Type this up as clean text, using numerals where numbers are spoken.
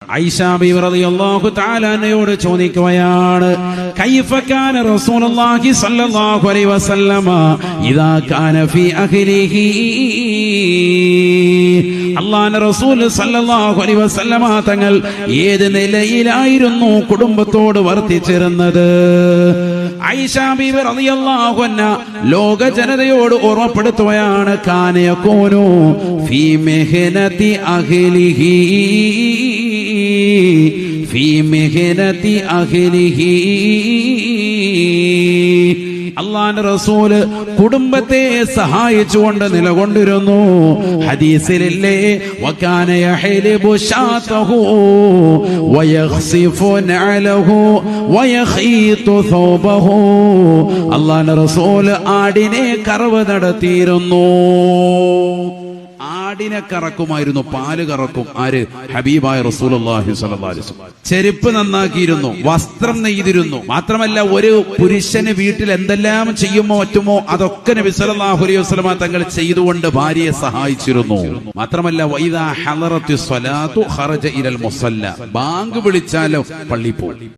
ആയിഷ ബീവി റളിയല്ലാഹു തആല അൻഹയോട് ചോദിക്കുകയാണ്, കൈഫ കാന റസൂലുള്ളാഹി സ്വല്ലല്ലാഹു അലൈഹി വസല്ലമ ഇദാ കാന ഫീ അഹ്ലിഹി. അല്ലാഹുവിന്റെ റസൂൽ സ്വല്ലല്ലാഹു അലൈഹി വസല്ലമ തങ്ങൾ ഏത് നിലയിലായിരുന്നു കുടുംബത്തോട് വർത്തിച്ചിരുന്നത്? ആയിഷ ബീവി റളിയല്ലാഹു അൻഹ ലോക ജനതയോട് ഓർമ്മപ്പെടുത്തുകയാണ്, കാന യകൂനു ഫീ മിഹ്നതി അഹ്ലിഹി ഫീ മിഹ്നതി അഹ്ലിഹി. അല്ലാഹുവിന്റെ റസൂല് കുടുംബത്തെ സഹായിച്ചുകൊണ്ട് നിലകൊണ്ടിരുന്നു. ഹദീസിലില്ലേ, വകാന യഹ്ലിബു ശാതഹു വയഖ്സിഫു നഅലഹു വയഖീതു സൗബഹു. അല്ലാഹുവിന്റെ റസൂല് ആടിനെ കറവ് നടത്തിയിരുന്നു. ആടിനെ കറക്കുമായിരുന്നു, പാല് കറക്കും. ആര്? ഹബീബായ റസൂലുള്ളാഹി സ്വല്ലല്ലാഹു അലൈഹി വസല്ലം. ചെരുപ്പ് നന്നാക്കിയിരുന്നു, വസ്ത്രം നെയ്തിരുന്നു. മാത്രമല്ല, ഒരു പുരുഷന് വീട്ടിൽ എന്തെല്ലാം ചെയ്യുമോ പറ്റുമോ അതൊക്കെ നബി സല്ലല്ലാഹു അലൈഹി വസല്ലം തങ്ങൾ ചെയ്തുകൊണ്ട് ഭാര്യയെ സഹായിച്ചിരുന്നു. മാത്രമല്ല, വഇദാ ഹളറത്തി സ്വലാത്തു ഖറജ ഇലൽ മുസല്ല, ബാങ്ക് വിളിച്ചാലോ പള്ളി പോകും.